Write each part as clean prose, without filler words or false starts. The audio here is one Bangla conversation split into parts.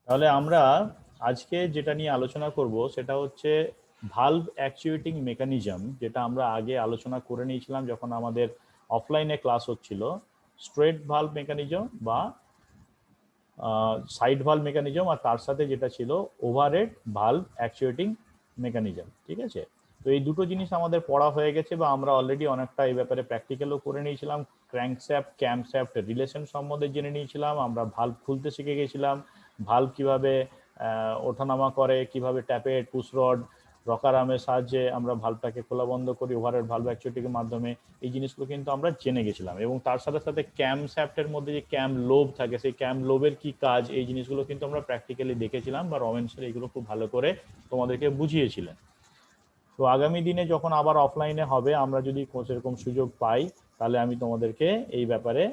তাহলে আমরা আজকে যেটা নিয়ে আলোচনা করব সেটা হচ্ছে ভালভ অ্যাকচুয়েটিং মেকানিজম, যেটা আমরা আগে আলোচনা করে নিয়েছিলাম যখন আমাদের অফলাইনে ক্লাস হচ্ছিল। স্ট্রেট ভালভ মেকানিজম বা সাইড ভালভ মেকানিজম, আর তার সাথে যেটা ছিল ওভারহেড ভালভ অ্যাকচুয়েটিং মেকানিজম। ঠিক আছে, তো এই দুটো জিনিস আমাদের পড়া হয়ে গেছে বা আমরা অলরেডি অনেকটা এই ব্যাপারে প্র্যাকটিক্যালও করে নিয়েছিলাম। ক্র্যাঙ্কশ্যাফট ক্যামশ্যাফট রিলেশন সম্বন্ধে জেনে নিয়েছিলাম, আমরা ভালভ খুলতে শিখে গেছিলাম, ভালভ কিভাবে ওঠানামা করে, কিভাবে ট্যাপেট পুশরড রকার আর্মের সাহায্যে আমরা ভালভটাকে খোলা বন্ধ করি ওভারহেড ভালভ অ্যাকচুয়েটিংয়ের মাধ্যমে। এই জিনিসগুলো কিন্তু আমরা জেনে গেছিলাম, এবং তার সাথে সাথে ক্যাম শ্যাফটের মধ্যে যে ক্যাম লোব থাকে সেই ক্যাম লোবের কি কাজ, এই জিনিসগুলো কিন্তু আমরা প্র্যাকটিক্যালি দেখেছিলাম, বা রমেন স্যার এইগুলো খুব ভালো করে তোমাদেরকে বুঝিয়েছিলেন। তো আগামী দিনে যখন আবার অফলাইনে হবে, আমরা যদি সেরকম সুযোগ পাই, তাহলে আমি তোমাদেরকে এই ব্যাপারে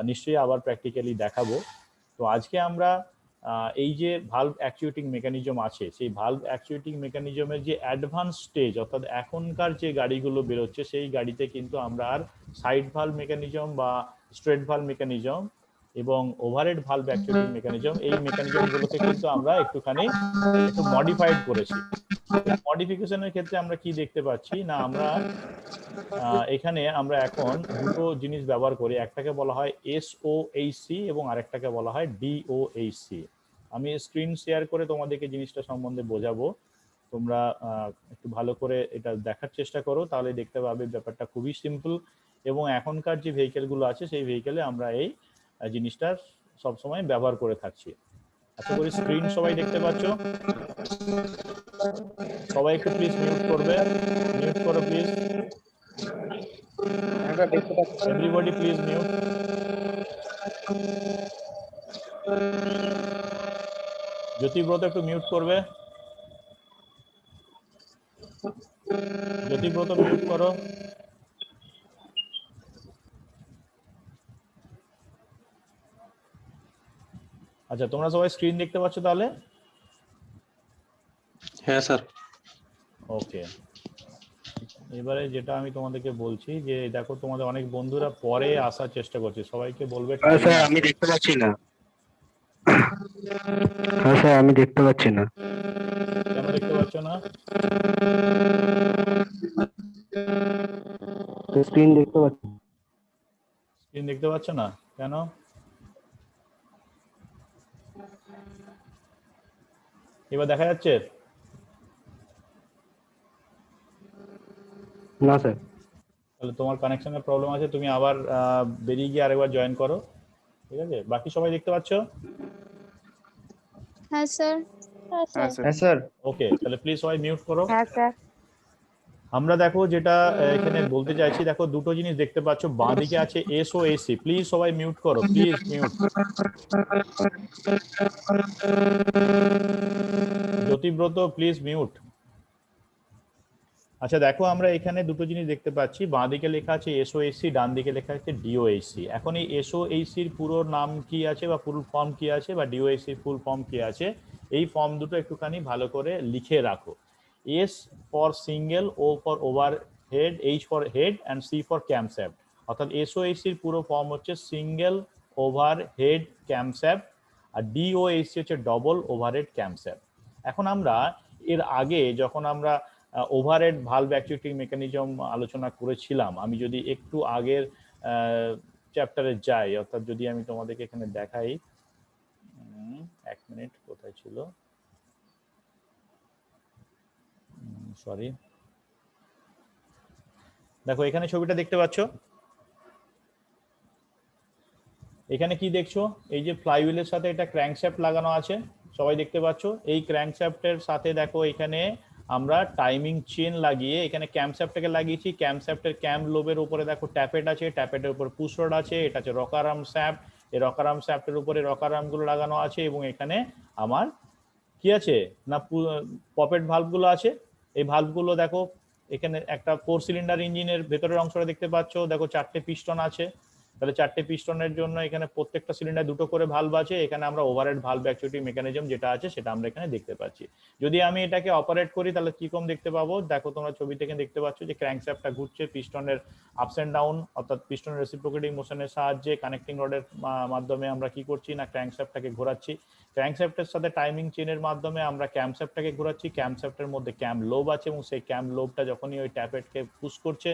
নিশ্চয়ই আবার প্র্যাকটিক্যালি দেখাবো। তো আজকে আমরা এই যে ভালভ অ্যাকচুয়েটিং মেকানিজম আছে, সেই ভালভ অ্যাকচুয়েটিং মেকানিজমের যে অ্যাডভান্স স্টেজ, অর্থাৎ এখনকার যে গাড়িগুলো বেরোচ্ছে সেই গাড়িতে কিন্তু আমরা আর সাইড ভালভ মেকানিজম বা স্ট্রেট ভালভ মেকানিজম এবং ওভারহেড ভালভ অ্যাকচুয়েটিং মেকানিজম, এই মেকানিজমগুলোকে কিন্তু আমরা একটু মডিফাইড করেছি। মডিফিকেশনের ক্ষেত্রে আমরা কি দেখতে পাচ্ছি না, আমরা এখানে আমরা এখন দুটো জিনিস ব্যবহার করি, একটাকে বলা হয় SOHC এবং আরেকটাকে বলা হয় DOHC। আমি স্ক্রিন শেয়ার করে তোমাদেরকে জিনিসটা সম্বন্ধে বোঝাবো, তোমরা একটু ভালো করে এটা দেখার চেষ্টা করো, তাহলে দেখতে পাবে ব্যাপারটা খুবই সিম্পল। এবং এখনকার যে ভেহিকেলগুলো আছে সেই ভেহিকেলে আমরা এই জিনিসটা সবসময় ব্যবহার করে থাকছি। আশা করি স্ক্রিন সবাই দেখতে পাচ্ছ। সবাই একটু প্লিজ মিউট করবে, মিউট করো প্লিজ, এভরিবডি প্লিজ মিউট। জ্যোতিব্রত একটু মিউট করবে, জ্যোতিব্রত মিউট করো। আচ্ছা, তোমরা সবাই স্ক্রিন দেখতে পাচ্ছ তাহলে? হ্যাঁ স্যার। ওকে, এবারে যেটা আমি তোমাদেরকে বলছি যে দেখো, তোমাদের অনেক বন্ধুরা পরে আসার চেষ্টা করছে, সবাইকে বলবে টাইমে স্যার আমি আসতে। দেখতে পাচ্ছি না। হ্যাঁ স্যার আমি দেখতে পাচ্ছি না। কেন দেখতে পাচ্ছ না? স্ক্রিন দেখতে পাচ্ছি। স্ক্রিন দেখতে পাচ্ছ না কেন? এবার দেখা যাচ্ছে? না স্যার। তাহলে তোমার কানেকশনের প্রবলেম আছে, তুমি আবার বেরিয়ে গিয়ে আরেকবার জয়েন করো। ঠিক আছে, বাকি সবাই দেখতে পাচ্ছ? হ্যাঁ স্যার। হ্যাঁ স্যার। ওকে, তাহলে প্লিজ সবাই মিউট করো। হ্যাঁ স্যার। আমরা দেখো যেটা এখানে বলতে চাইছি, দেখো দুটো জিনিস দেখতে পাচ্ছ, বাঁ দিকে আছে SOHC, প্লিজ সবাই মিউট করো, please mute. Jyotibrata please mute. আচ্ছা দেখো, আমরা এখানে দুটো জিনিস দেখতে পাচ্ছি, বাঁ দিকে লেখা আছে SOHC, ডান দিকে লেখা আছে DOHC। এখন এই SOHCর পুরো নাম কি আছে বা ফুল ফর্ম কি আছে, বা DOHCর ফুল ফর্ম কি আছে, এই ফর্ম দুটো একটুখানি ভালো করে লিখে রাখো। S for single, O for over head, H for head and C for camshaft. অর্থাৎ SOHCর পুরো ফর্ম হচ্ছে সিঙ্গেল ওভার হেড ক্যামশ্যাফট, আর DOHC হচ্ছে ডবল ওভারহেড ক্যামশ্যাফট। এখন আমরা এর আগে যখন আমরা ওভারহেড ভালভ অ্যাকচুয়েটিং মেকানিজম আলোচনা করেছিলাম, আমি যদি একটু আগের চ্যাপ্টারে যাই, অর্থাৎ যদি আমি তোমাদেরকে এখানে দেখাই, এক মিনিট, কোথায় ছিল, সরি, দেখো এখানে ছবিটা দেখতে পাচ্ছ, এখানে কি দেখছো, এই যে ফ্লাইহুইলের সাথে এটা ক্র্যাঙ্কশ্যাফট লাগানো আছে, সবাই দেখতে পাচ্ছ। এই ক্র্যাঙ্কশ্যাফটের সাথে দেখো এখানে আমরা টাইমিং চেন লাগিয়ে এখানে ক্যামশ্যাফটটাকে লাগিয়েছি। ক্যামশ্যাফটের ক্যাম লোবের উপরে দেখো ট্যাপেট আছে, ট্যাপেটের উপর পুশ রড আছে, এটা হচ্ছে রকার আর্ম শ্যাফট, এই রকার আর্ম শ্যাফটের উপরে রকার আর্মগুলো লাগানো আছে, এবং এখানে আমার কি আছে না পপেট ভালভগুলো আছে। এই ভালভগুলো দেখো, এখানে একটা 4 সিলিন্ডার ইঞ্জিনের ভেতরের অংশটা দেখতে পাচ্ছ, দেখো 4টে পিস্টন আছে, তাহলে 4টে পিস্টনের জন্য এখানে প্রত্যেকটা সিলিন্ডার দুটো করে ভালভ আছে, এখানে আমরা ওভারহেড ভালভ অ্যাকচুয়েটিং মেকানিজম যেটা আছে সেটা আমরা এখানে দেখতে পাচ্ছি। যদি আমি এটাকে অপারেট করি তাহলে কিরকম দেখতে পাবো, দেখো তোমরা ছবি থেকে দেখতে পাচ্ছ যে ক্র্যাঙ্কশ্যাফটটা ঘুরছে পিস্টনের আপস এন্ড ডাউন, অর্থাৎ পিস্টনের রেসিপ্রোকেটিং মোশনের সাহায্যে কানেক্টিং রডের মাধ্যমে আমরা কি করছি না ক্র্যাঙ্কশ্যাফটটাকে ঘোরাচ্ছি। ক্র্যাঙ্কশ্যাফটের সাথে টাইমিং চেনের মাধ্যমে আমরা ক্যামশ্যাফটটাকে ঘোরাচ্ছি। ক্যামশ্যাফটের মধ্যে ক্যাম লোব আছে এবং সেই ক্যাম লোবটা যখনই ওই ট্যাপেটকে পুশ করছে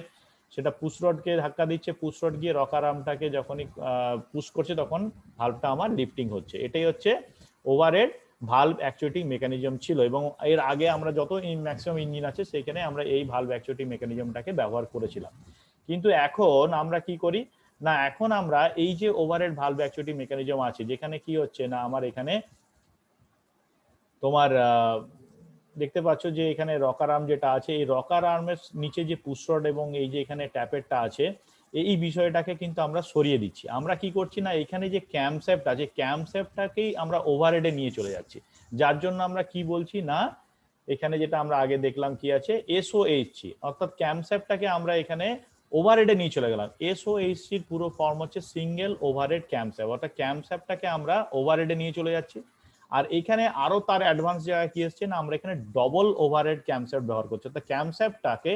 সেটা পুশ রডকে ধাক্কা দিচ্ছে, পুশ রড গিয়ে রকার আর্মটাকে যখনই পুশ করছে তখন ভালভটা আমার লিফটিং হচ্ছে। এটাই হচ্ছে ওভারহেড ভালভ অ্যাকচুয়েটিং মেকানিজম ছিল, এবং এর আগে আমরা যত ম্যাক্সিমাম ইঞ্জিন আছে সেখানে আমরা এই ভালভ অ্যাকচুয়েটিং মেকানিজমটাকে ব্যবহার করেছিলাম। কিন্তু এখন আমরা কি করি না, এখন আমরা এই যে ওভারহেড ভালভ অ্যাকচুয়েটিং মেকানিজম আছে যেখানে কি হচ্ছে না আমার এখানে তোমার দেখতে পাচ্ছ যে এখানে রকার আর্ম যেটা আছে, এই রকার আর্মের নিচে যে পুশ রড এবং এই যে এখানে ট্যাপেটটা আছে এই বিষয়টাকে কিন্তু আমরা সরিয়ে দিচ্ছি। আমরা কি করছি না এখানে যে ক্যামশ্যাফট আছে ক্যামশ্যাফটটাকেই আমরা ওভারহেডে নিয়ে চলে যাচ্ছি, যার জন্য আমরা কি বলছি না এখানে যেটা আমরা আগে দেখলাম কি আছে এসওএইচসি, অর্থাৎ ক্যামশ্যাফটটাকে আমরা এখানে ওভারহেডে নিয়ে চলে গেলাম। এসওএইচসির পুরো ফর্ম হচ্ছে সিঙ্গেল ওভারহেড ক্যামশ্যাফট, অর্থাৎ ক্যামশ্যাফটটাকে আমরা ওভারহেডে নিয়ে চলে যাচ্ছি। আর এখানে আরো তার অ্যাডভান্স জায়গায় কি এসছে না আমরা এখানে ডবল ওভারহেড ক্যামশ্যাফট ব্যবহার করছি, অর্থাৎ ক্যামশ্যাফটটাকে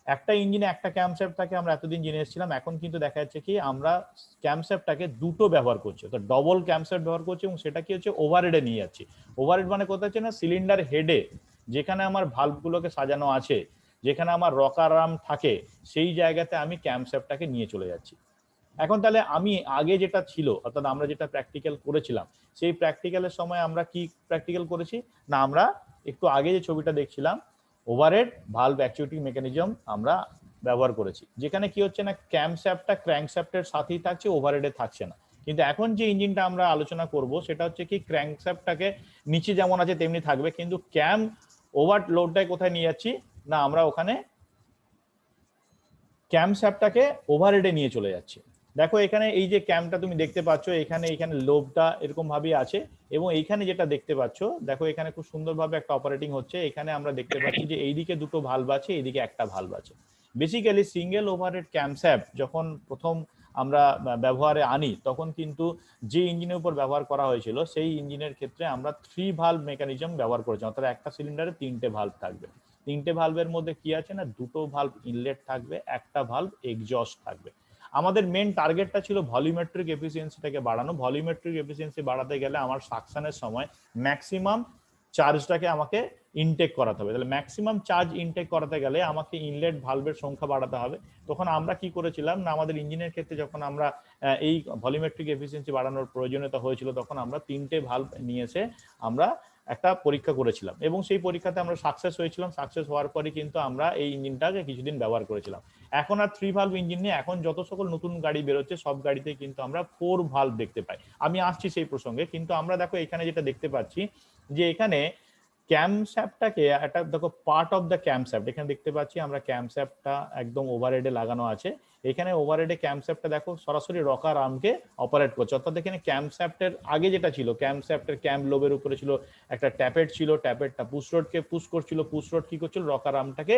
একটা ইঞ্জিনে একটা ক্যামশ্যাফটটাকে আমরা এতদিন জেনে এসেছিলাম, এখন কিন্তু দেখা যাচ্ছে কি আমরা ক্যামশ্যাফটটাকে দুটো ব্যবহার করছি, অর্থাৎ ডবল ক্যামশ্যাফট ব্যবহার করছি এবং সেটা কি হচ্ছে ওভারহেডে নিয়ে যাচ্ছি। ওভারহেড মানে কোথায় হচ্ছে না সিলিন্ডার হেডে যেখানে আমার ভালভগুলোকে সাজানো আছে, যেখানে আমার রকার আর্ম থাকে সেই জায়গাতে আমি ক্যামশ্যাফটটাকে নিয়ে চলে যাচ্ছি। এখন তাহলে আমি আগে যেটা ছিল অর্থাৎ আমরা যেটা প্র্যাকটিক্যাল করেছিলাম সেই প্র্যাকটিক্যালের সময় আমরা কি প্র্যাকটিক্যাল করেছি না, আমরা একটু আগে যে ছবিটা দেখছিলাম ওভারহেড ভালভ অ্যাকচুয়েটিং মেকানিজম আমরা ব্যবহার করেছি, যেখানে কি হচ্ছে না ক্যামশ্যাফটটা ক্র্যাঙ্কশ্যাফটের সাথেই থাকছে, ওভারহেডে থাকছে না। কিন্তু এখন যে ইঞ্জিনটা আমরা আলোচনা করব সেটা হচ্ছে কি ক্র্যাঙ্কশ্যাফটটাকে নিচে যেমন আছে তেমনি থাকবে, কিন্তু ক্যাম ওভারলোডটাকে কোথায় নিয়ে যাচ্ছি না আমরা ওখানে ক্যামশ্যাফটটাকে ওভারহেডে নিয়ে চলে যাচ্ছি। দেখো এখানে এই যে ক্যামটা তুমি দেখতে পাচ্ছ এখানে এখানে লোবটা এরকম ভাবেই আছে, এবং এইখানে যেটা দেখতে পাচ্ছ দেখো এখানে খুব সুন্দরভাবে একটা অপারেটিং হচ্ছে। এখানে আমরা দেখতে পাচ্ছি যে এইদিকে দুটো ভালভ আছে, এইদিকে একটা ভালভ আছে। বেসিক্যালি সিঙ্গেল ওভারহেড ক্যামশ্যাফট যখন প্রথম আমরা ব্যবহারে আনি তখন কিন্তু যে ইঞ্জিনের উপর ব্যবহার করা হয়েছিল সেই ইঞ্জিনের ক্ষেত্রে আমরা 3 ভালভ মেকানিজম ব্যবহার করেছি, অর্থাৎ একটা সিলিন্ডারে 3টে ভালভ থাকবে। 3টে ভালভের মধ্যে কি আছে না দুটো ভালভ ইনলেট থাকবে, একটা ভালভ এক্সজস্ট থাকবে। আমাদের মেন টার্গেটটা ছিল ভলিউমেট্রিক এফিসিয়েন্সিটাকে বাড়ানো। ভলিউমেট্রিক এফিসিয়েন্সি বাড়াতে গেলে আমার সাকশনের সময় ম্যাক্সিমাম চার্জটাকে আমাকে ইনটেক করাতে হবে। তাহলে ম্যাক্সিমাম চার্জ ইনটেক করাতে গেলে আমাকে ইনলেট ভালভের সংখ্যা বাড়াতে হবে। তখন আমরা কি করেছিলাম না আমাদের ইঞ্জিনের ক্ষেত্রে যখন আমরা এই ভলিউমেট্রিক এফিসিয়েন্সি বাড়ানোর প্রয়োজনীয়তা হয়েছিল তখন আমরা 3টে ভালভ নিয়ে এসে আমরা একটা পরীক্ষা করেছিলাম এবং সেই পরীক্ষাতে আমরা সাকসেস হয়েছিলাম। সাকসেস হওয়ার পরে কিন্তু আমরা এই ইঞ্জিনটাকে কিছুদিন ব্যবহার করেছিলাম। এখন আর 3 ভালভ ইঞ্জিন নিয়ে এখন যত সকল নতুন গাড়ি বেরোচ্ছে সব গাড়িতে কিন্তু আমরা 4 ভালভ দেখতে পাই। আমি আসছি সেই প্রসঙ্গে, কিন্তু আমরা দেখো এখানে যেটা দেখতে পাচ্ছি যে এখানে ক্যামশ্যাফটটাকে একটা দেখো পার্ট অফ দ্য ক্যামশ্যাফট এখানে দেখতে পাচ্ছি আমরা ক্যামশ্যাফটটা একদম ওভারহেডে লাগানো আছে। এখানে ওভারহেডে ক্যামশ্যাফটটা দেখো সরাসরি রকার আর্মকে অপারেট করছে, অর্থাৎ এখানে ক্যামশ্যাফটের আগে যেটা ছিল ক্যামশ্যাফটের ক্যাম লোবের উপরে ছিল একটা ট্যাপেট ছিল, ট্যাপেটটা পুশ রডকে পুশ করছিল, পুশ রড কি করছিল রকার আর্মটাকে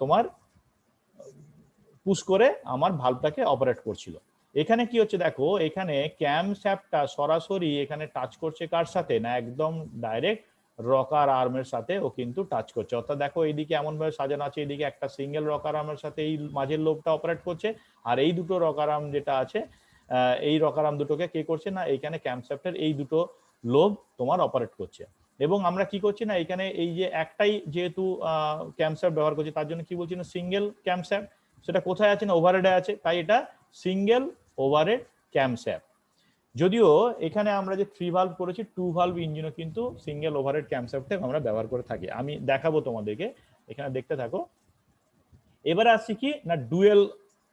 তোমার পুশ করে আমার ভালভটাকে অপারেট করছিল। এখানে কি হচ্ছে দেখো এখানে ক্যামশ্যাফটটা সরাসরি এখানে টাচ করছে কার সাথে না একদম ডাইরেক্ট রকার আর্মের সাথে ও কিন্তু টাচ করছে, অর্থাৎ দেখো এইদিকে এমন ভাবে সাজানো আছে এইদিকে একটা সিঙ্গেল রকার আর্মের সাথে এই মাঝের লোবটা অপারেট করছে, আর এই দুটো রকার আর্ম যেটা আছে এই রকার আর্ম দুটোকে কে করছে না এইখানে ক্যামশ্যাফটের এই দুটো লোব তোমার অপারেট করছে। এবং আমরা কি করছি না এখানে এই যে একটাই যেহেতু ক্যামশ্যাফট ব্যবহার করছি তার জন্য কি বলছি না সিঙ্গেল ক্যামশ্যাফট, সেটা কোথায় আছে না ওভারহেডে আছে, তাই এটা সিঙ্গেল ওভারহেড ক্যামশ্যাফট। যদিও এখানে আমরা যে 3 ভালভ করেছি 2 ভালভ ইঞ্জিনও কিন্তু সিঙ্গেল ওভারহেড ক্যামশ্যাফটে আমরা ব্যবহার করে থাকি। আমি দেখাবো তোমাদেরকে, এখানে দেখতে থাকো। এবারে আসছি কি না ডুয়েল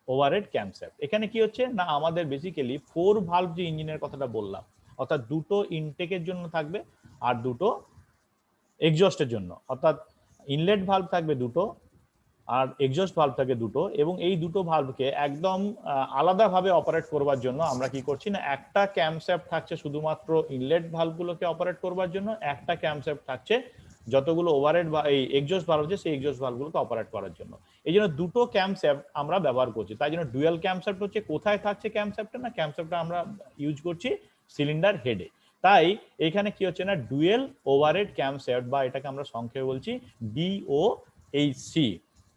ওভারহেড ক্যামশ্যাফট। এখানে কি হচ্ছে না আমাদের বেসিক্যালি 4 ভালভ যে ইঞ্জিনের কথাটা বললাম, অর্থাৎ দুটো ইনটেকের জন্য থাকবে আর দুটো এক্সজস্টের জন্য, অর্থাৎ ইনলেট ভালভ থাকবে দুটো আর এক্সজস্ট ভালভ থাকে দুটো, এবং এই দুটো ভালভকে একদম আলাদাভাবে অপারেট করবার জন্য আমরা কি করছি না একটা ক্যামশ্যাফট থাকছে শুধুমাত্র ইনলেট ভালভগুলোকে অপারেট করবার জন্য, একটা ক্যামশ্যাফট থাকছে যতগুলো ওভারহেড বা এই এক্সজস্ট ভালভ আছে সেই এক্সজস্ট ভালভগুলোকে অপারেট করার জন্য। এই জন্য দুটো ক্যামশ্যাফট আমরা ব্যবহার করছি। তাই জন্য ডুয়াল ক্যামশ্যাফট হচ্ছে, কোথায় থাকছে ক্যামশ্যাফটটা, না ক্যামশ্যাফটটা আমরা ইউজ করছি সিলিন্ডার হেডে। তাই এখানে কি হচ্ছে না, ডুয়েল ওভারহেড ক্যামশ্যাফট, বা এটাকে আমরা সংক্ষেপে বলছি ডিওএইচসি।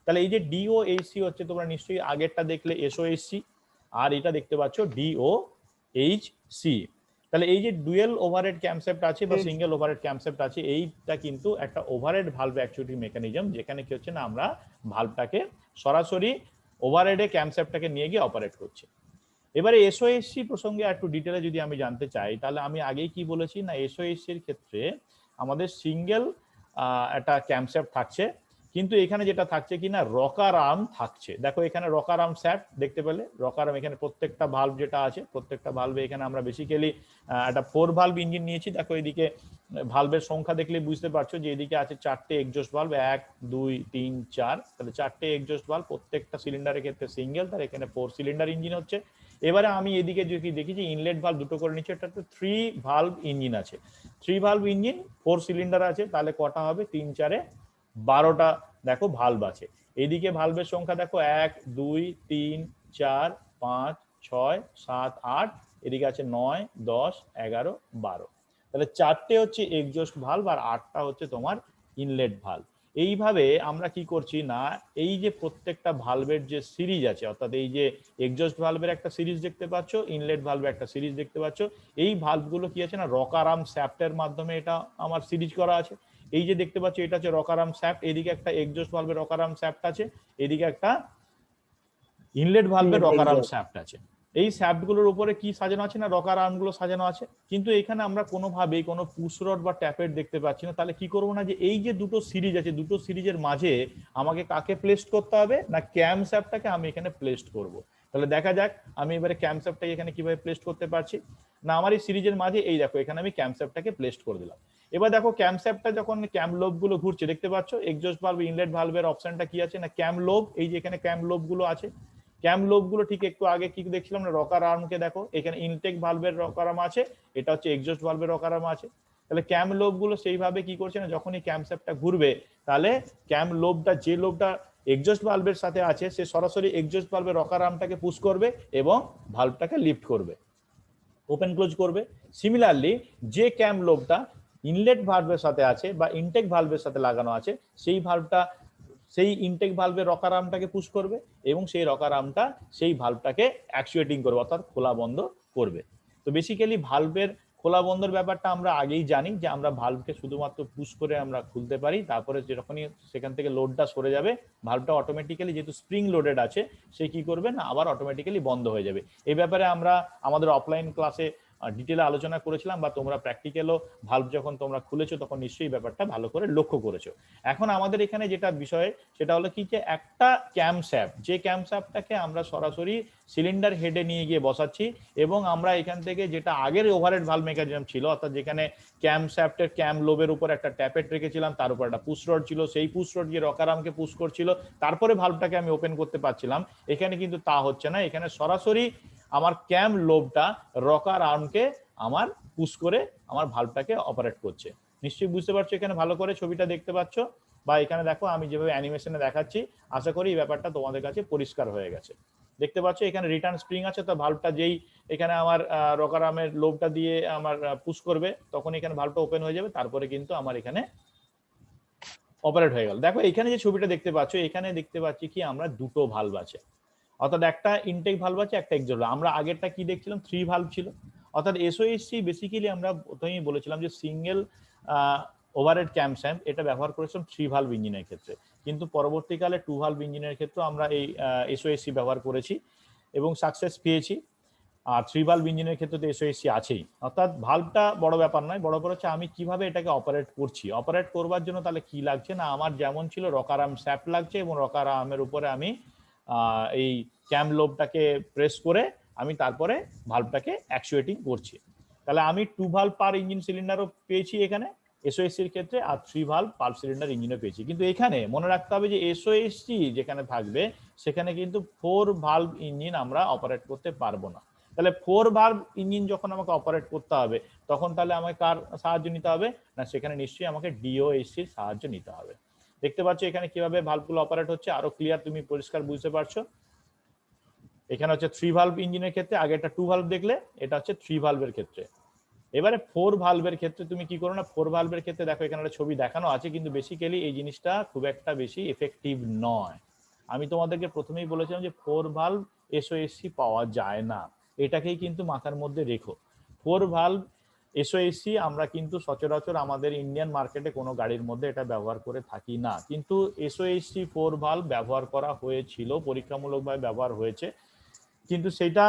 তাহলে এই যে ডিওএইচসি হচ্ছে, তোমরা নিশ্চয়ই আগেরটা দেখলে এসওএইচসি, আর এটা দেখতে পাচ্ছ ডিওএইচসি। তাহলে এই যে ডুয়েল ওভারহেড ক্যামশ্যাফট আছে বা সিঙ্গেল ওভারহেড ক্যামশ্যাফট আছে, এইটা কিন্তু একটা ওভারহেড ভালভ অ্যাকচুয়েটিং মেকানিজম, যেখানে কি হচ্ছে না আমরা ভালভটাকে সরাসরি ওভারহেডে ক্যামশ্যাফটটাকে নিয়ে গিয়ে অপারেট করছি। এবারে এসওএইচসি প্রসঙ্গে একটু ডিটেলে যদি আমি জানতে চাই, তাহলে আমি আগেই কি বলেছি না, এসওএইচসির ক্ষেত্রে আমাদের সিঙ্গেল একটা ক্যামশ্যাফট থাকছে, কিন্তু এখানে যেটা থাকছে কি না, রকার আর্ম থাকছে। দেখো এখানে রকার আর্ম শ্যাফট দেখতে পেলে, রকার আর্ম এখানে প্রত্যেকটা ভালভ যেটা আছে, প্রত্যেকটা ভালভে এখানে আমরা বেসিক্যালি একটা 4 ভালভ ইঞ্জিন নিয়েছি। দেখো এদিকে ভালভের সংখ্যা দেখলে বুঝতে পারছো যে এদিকে আছে 4টে এক্সজস্ট ভালভ, 1 2 3 4, তাহলে 4টে এক্সজস্ট ভালভ, প্রত্যেকটা সিলিন্ডারের ক্ষেত্রে সিঙ্গেল, তার এখানে 4 সিলিন্ডার ইঞ্জিন হচ্ছে। এবারে আমি এদিকে যদি দেখি যে ইনলেট ভালভ দুটো করে নিচ্ছে, এটা তো 3 ভালভ ইঞ্জিন আছে, 3 ভালভ ইঞ্জিন 4 সিলিন্ডার আছে, তাহলে কটা হবে, 3 4 12টা দেখো ভালভ আছে। এদিকে ভালভের সংখ্যা দেখো 1 2 3 4 5 6 7 8, এদিকে আছে 9 10 11 12, তাহলে 4টে হচ্ছে এক্সজস্ট ভালভ আর 8টা হচ্ছে তোমার ইনলেট ভালভ। এইভাবে আমরা কি করছি না, এই যে প্রত্যেকটা ভালভের যে সিরিজ আছে, অর্থাৎ এই যে এক্সজস্ট ভালভের একটা সিরিজ দেখতে পাচ্ছ, ইনলেট ভালভের একটা সিরিজ দেখতে পাচ্ছ, এই ভালভগুলো কি আছে না, রকার আর্ম শ্যাফটের মাধ্যমে এটা আমার সিরিজ করা আছে। এই যে দেখতে পাচ্ছ এটা হচ্ছে রকার আর্ম শ্যাফট, এদিকে একটা এক্সজস্ট ভালভের রকার আর্ম শ্যাফট আছে, এদিকে একটা ইনলেট ভালভের রকার আর্ম শ্যাফট আছে। এই শ্যাফটগুলোর উপরে কি সাজানো আছে না, রকার আর্মগুলো সাজানো আছে। কিন্তু এখানে আমরা কোনোভাবেই কোনো পুশ রড বা ট্যাপেট দেখতে পাচ্ছি না। তাহলে কি করবো না, যে এই যে দুটো সিরিজ আছে, দুটো সিরিজের মাঝে আমাকে কাকে প্লেস করতে হবে না, ক্যাম শ্যাফটটাকে আমি এখানে প্লেস করব। তাহলে দেখা যাক আমি এবারে ক্যাম শ্যাফটটাকে এখানে কিভাবে প্লেস করতে পারছি না, আমার এই সিরিজের মাঝে এই দেখো এখানে আমি ক্যাম শ্যাফটটাকে প্লেস করে দিলাম। এবার দেখো ক্যাম শ্যাফটটা যখন ক্যাম লোব গুলো ঘুরছে, দেখতে পাচ্ছ এক্সজস্ট ভালভ ইনলেট ভালভের অপশনটা কি আছে না, ক্যাম লোব। এই যে এখানে ক্যাম লোব গুলো আছে, ক্যাম লোব গুলো ঠিক একটু আগে কি দেখছিলাম না, রকার আর্মকে দেখো, এখানে ইনটেক ভালভের রকার আর্ম আছে, এটা হচ্ছে এক্সজস্ট ভালভের রকার আর্ম আছে। তাহলে ক্যাম লোব গুলো সেইভাবে কি করছে না, যখনই ক্যাম শ্যাফটটা ঘুরবে, তাহলে ক্যাম লোবটা, যে লোবটা এক্সজস্ট ভালভের সাথে আছে, সে সরাসরি এক্সজস্ট ভালভের রকার আর্মটাকে পুশ করবে এবং ভালভটাকে লিফট করবে, ওপেন ক্লোজ করবে। সিমিলারলি যে ক্যাম লোবটা ইনলেট ভালভের সাথে আছে বা ইনটেক ভালভের সাথে লাগানো আছে, সেই ভালভটা সেই ইনটেক ভালভের রকার আর্মটাকে পুশ করবে এবং সেই রকার আর্মটা সেই ভালভটাকে অ্যাকচুয়েটিং করবে, অর্থাৎ খোলা বন্ধ করবে। তো বেসিক্যালি ভালভের খোলা বন্ধের ব্যাপারটা আমরা আগেই জানি, যে আমরা ভালভকে শুধুমাত্র পুশ করে আমরা খুলতে পারি, তারপরে যখনই সেখান থেকে লোডটা সরে যাবে, ভালভটা অটোমেটিক্যালি, যেহেতু স্প্রিং লোডেড আছে, সে কি করবে না, আবার অটোমেটিক্যালি বন্ধ হয়ে যাবে। এই ব্যাপারে আমরা আমাদের অফলাইন ক্লাসে ডিটেলে আলোচনা করেছিলাম, বা তোমরা প্র্যাকটিক্যালও ভালভ যখন তোমরা খুলেছো তখন নিশ্চয়ই ব্যাপারটা ভালো করে লক্ষ্য করেছো। এখন আমাদের এখানে যেটা বিষয় সেটা হলো কি, যে একটা ক্যাম শ্যাফট, যে ক্যাম শ্যাফটটাকে আমরা সরাসরি সিলিন্ডার হেডে নিয়ে গিয়ে বসাচ্ছি, এবং আমরা এখান থেকে যেটা আগের ওভারহেড ভালভ মেকানিজম ছিল, অর্থাৎ যেখানে ক্যাম শ্যাফটের ক্যাম লোবের উপর একটা ট্যাপেট রেখেছিলাম, তার উপর একটা পুশ রড ছিল, সেই পুশ রড গিয়ে রকার আর্মকে পুশ করছিল, তারপরে ভালভটাকে আমি ওপেন করতে পারছিলাম। এখানে কিন্তু তা হচ্ছে না, এখানে সরাসরি আমার ক্যাম লোবটা রকার আর্মকে আমার পুশ করে আমার ভালভটাকে অপারেট করছে। নিশ্চয়ই বুঝতে পারছো এখানে ভালো করে ছবিটা দেখতে পাচ্ছ, বা এখানে দেখো আমি যেভাবে অ্যানিমেশনে দেখাচ্ছি, আশা করি এই ব্যাপারটা তোমাদের কাছে পরিষ্কার হয়ে গেছে। দেখতে পাচ্ছ এখানে রিটার্ন স্প্রিং আছে, তো ভালভটা যেই এখানে আমার রকার আর্মের লোবটা দিয়ে আমার পুশ করবে, তখন এখানে ভালভটা ওপেন হয়ে যাবে, তারপরে কিন্তু আমার এখানে অপারেট হয়ে গেল। দেখো এখানে যে ছবিটা দেখতে পাচ্ছ, এখানে দেখতে পাচ্ছি কি আমরা দুটো ভালভ আছে, অর্থাৎ একটা ইনটেক ভালভ আছে, একটা এক্সজস্ট। আমরা আগেরটা কি দেখছিলাম, 3 ভালভ ছিল। অর্থাৎ এসওএইচসি বেসিক্যালি আমরা প্রথমেই বলেছিলাম যে সিঙ্গেল ওভারহেড ক্যামশ্যাফট, এটা ব্যবহার করেছিলাম 3 ভালভ ইঞ্জিনের ক্ষেত্রে, কিন্তু পরবর্তীকালে 2 ভালভ ইঞ্জিনের ক্ষেত্রে আমরা এই এসওএইচসি ব্যবহার করেছি এবং সাকসেস পেয়েছি। আর 3 ভালভ ইঞ্জিনের ক্ষেত্রে তো এসওএইচসি আছেই। অর্থাৎ ভালভটা বড় ব্যাপার নয়, বড় ব্যাপার হচ্ছে আমি কিভাবে এটাকে অপারেট করছি। অপারেট করবার জন্য তাহলে কি লাগছে না, আমার যেমন ছিল রকার আর্ম শ্যাফট লাগছে, এবং রকার আর্মের উপরে আমি এই ক্যাম লোবটাকে প্রেস করে আমি তারপরে ভালভটাকে অ্যাকচুয়েটিং করছি। তাহলে আমি 2 ভালভ পার ইঞ্জিন সিলিন্ডারও পেয়েছি এখানে এসওএইচসির ক্ষেত্রে, আর 3 ভালভ পার সিলিন্ডার ইঞ্জিনও পেয়েছি। কিন্তু এখানে মনে রাখতে হবে যে এসওএইচসি যেখানে থাকবে সেখানে কিন্তু 4 ভালভ ইঞ্জিন আমরা অপারেট করতে পারবো না। তাহলে 4 ভালভ ইঞ্জিন যখন আমাকে অপারেট করতে হবে তখন তাহলে আমাকে কার সাহায্য নিতে হবে না, সেখানে নিশ্চয়ই আমাকে ডিওএসসির সাহায্য নিতে হবে। দেখতে পাচ্ছ এখানে কিভাবে ভালভগুলো অপারেট হচ্ছে, আরো ক্লিয়ার তুমি পরিষ্কার বুঝতে পারছো। এখানে হচ্ছে 3 ভালভ ইঞ্জিনের ক্ষেত্রে, আগে একটা 2 ভালভ দেখলে, এটা হচ্ছে 3 ভালভের ক্ষেত্রে। এবারে 4 ভালভের ক্ষেত্রে তুমি কি করো না, 4 ভালভের ক্ষেত্রে দেখো এখানে একটা ছবি দেখানো আছে, কিন্তু বেসিক্যালি এই জিনিসটা খুব একটা বেশি এফেক্টিভ নয়। আমি তোমাদেরকে প্রথমেই বলেছিলাম যে 4 ভালভ এসওএসসি পাওয়া যায় না, এটাকেই কিন্তু মাথার মধ্যে রেখো। 4 ভালভ এসওএসসি আমরা কিন্তু সচরাচর আমাদের ইন্ডিয়ান মার্কেটে কোনো গাড়ির মধ্যে এটা ব্যবহার করে থাকি না, কিন্তু এসওএসসি 4 ভালভ ব্যবহার করা হয়েছিল, পরীক্ষামূলকভাবে ব্যবহার হয়েছে, কিন্তু সেটা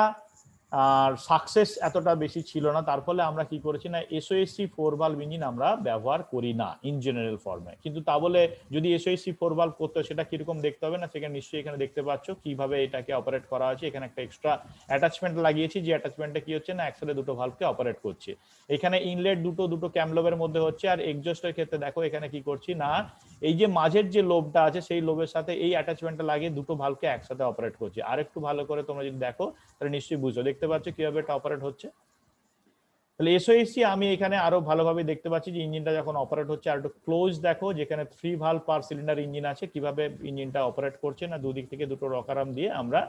আর সাকসেস এতটা বেশি ছিল না। তার ফলে আমরা কি করেছি না, এসওএসসি 4 ভালভ ইঞ্জিন আমরা ব্যবহার করি না ইন জেনারেল ফর্মে। কিন্তু তা বলে যদি এসওএসসি 4 ভালভ করতে হয় সেটা কিরকম দেখতে হবে না, সেখানে নিশ্চয়ই এখানে দেখতে পাচ্ছ কিভাবে এটাকে অপারেট করা হয়েছে। এখানে একটা এক্সট্রা অ্যাটাচমেন্ট লাগিয়েছি, যে অ্যাটাচমেন্টটা কি হচ্ছে না, একসাথে দুটো ভালভকে অপারেট করছে। এখানে ইনলেট দুটো ক্যামলোবের মধ্যে হচ্ছে, আর এক্সজস্টের ক্ষেত্রে দেখো এখানে কি করছি না, এই যে মাঝের যে লোবটা আছে সেই লোবের সাথে এই অ্যাটাচমেন্টটা লাগিয়ে দুটো ভালভকে একসাথে অপারেট করছি। আর একটু ভালো করে তোমরা যদি দেখো তাহলে নিশ্চয়ই বুঝছো, দেখতে পাচ্ছ কিভাবে এটা অপারেট হচ্ছে। তাহলে এসওএসসি আমি এখানে আরো ভালোভাবে দেখতে পাচ্ছি যে ইঞ্জিনটা যখন অপারেট হচ্ছে, আর একটু ক্লোজ দেখো, যেখানে 3 ভালভ পার সিলিন্ডার ইঞ্জিন আছে, কিভাবে ইঞ্জিনটা অপারেট করছে না, দুদিক থেকে দুটো রকারাম দিয়ে আমরা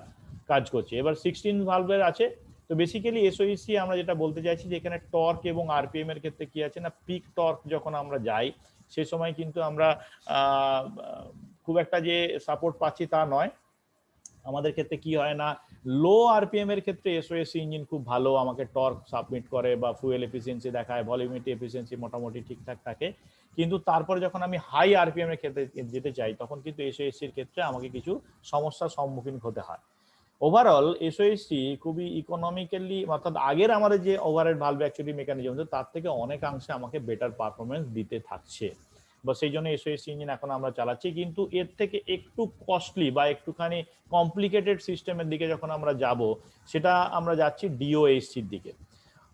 কাজ করছি। এবার 16 ভালভের আছে। তো বেসিক্যালি এসওএসসি আমরা যেটা বলতে চাইছি যে এখানে টর্ক এবং আরপিএম এর ক্ষেত্রে কি আছে না, পিক টর্ক যখন আমরা যাই সেই সময় কিন্তু আমরা খুব একটা যে সাপোর্ট পাচ্ছি তা নয়। আমাদের ক্ষেত্রে কি হয় না, লো আরপিএম এর ক্ষেত্রে এসওএসসি ইঞ্জিন খুব ভালো আমাকে টর্ক সাবমিট করে বা ফুয়েল এফিসিয়েন্সি দেখায়, ভলিউমিটি এফিসিয়েন্সি মোটামুটি ঠিকঠাক থাকে। কিন্তু তারপরে যখন আমি হাই আরপিএম এর ক্ষেত্রে যেতে চাই তখন কিন্তু এসওএসসির ক্ষেত্রে আমাকে কিছু সমস্যার সম্মুখীন হতে হয়। ওভারঅল এসওএসসি খুবই ইকোনমিক্যালি, অর্থাৎ আগের আমাদের যে ওভারহেড ভালভ অ্যাকচুয়ালি মেকানিজম তার থেকে অনেকাংশে আমাকে বেটার পারফরমেন্স দিতে থাকছে, বা সেই জন্য এসওএসসি ইঞ্জিন এখন আমরা চালাচ্ছি। কিন্তু এর থেকে একটু কস্টলি বা একটুখানি কমপ্লিকেটেড সিস্টেমের দিকে যখন আমরা যাব, সেটা আমরা যাচ্ছি ডিওএসসির দিকে।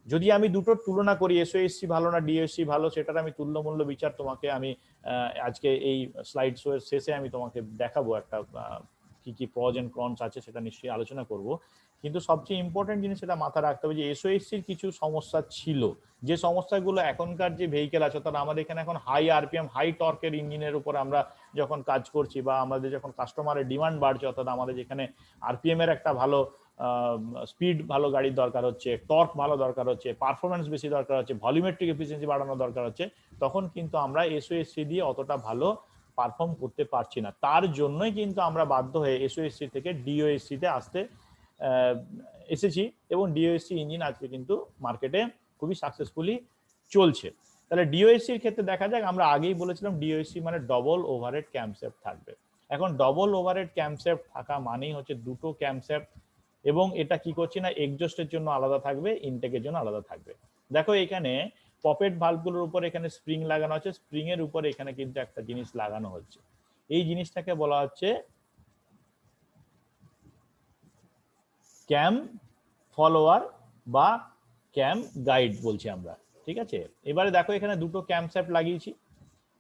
যদি আমি দুটোর তুলনা করি, এসওএসসি ভালো না ডিওএসসি ভালো, সেটার আমি তুল্যমূল্য বিচার তোমাকে আমি আজকে এই স্লাইড শো এর শেষে আমি তোমাকে দেখাবো, একটা কি কি প্রজ এন্ড কনস আছে সেটা নিশ্চয়ই আলোচনা করব। কিন্তু সবচেয়ে ইম্পর্টেন্ট জিনিস সেটা মাথায় রাখতে হবে যে এসওএসসির কিছু সমস্যা ছিল, যে সমস্যাগুলো এখনকার যে ভেহিকেল আছে, অর্থাৎ আমাদের এখানে এখন হাই আরপিএম হাই টর্কের ইঞ্জিনের উপর আমরা যখন কাজ করছি, বা আমাদের যখন কাস্টমারের ডিমান্ড বাড়ছে, অর্থাৎ আমাদের যেখানে আরপিএম এর একটা ভালো স্পিড ভালো গাড়ির দরকার হচ্ছে, টর্ক ভালো দরকার হচ্ছে, পারফরমেন্স বেশি দরকার হচ্ছে, ভলিউমেট্রিক এফিসিয়েন্সি বাড়ানো দরকার হচ্ছে, তখন কিন্তু আমরা এসওএসসি দিয়ে অতটা ভালো পারফর্ম করতে পারছি না। তার জন্যই কিন্তু আমরা বাধ্য হয়ে এসওএসসি থেকে ডিওএসসি তে আসতে এসেছি, এবং ডিওএসসি ইঞ্জিন আজকে কিন্তু মার্কেটে খুবই সাকসেসফুলি চলছে। তাহলে ডিওএসসি এর ক্ষেত্রে দেখা যাক, আমরা আগেই বলেছিলাম ডিওএসসি মানে ডবল ওভারহেড ক্যামশ্যাফট থাকবে। এখন ডবল ওভারহেড ক্যামশ্যাফট থাকা মানেই হচ্ছে দুটো ক্যামশ্যাফট, এবং এটা কি করছি না, এক্সজস্টের জন্য আলাদা থাকবে, ইনটেকের জন্য আলাদা থাকবে। দেখো এখানে পপেট ভালভগুলোর উপর এখানে স্প্রিং লাগানো আছে, স্প্রিং এর উপরে এখানে কিন্তু একটা জিনিস লাগানো হচ্ছে, এই জিনিসটাকে বলা হচ্ছে ক্যাম ফলোয়ার বা ক্যাম গাইড বলছি আমরা, ঠিক আছে। এবারে দেখো এখানে দুটো ক্যাম শ্যাফট লাগিয়েছি।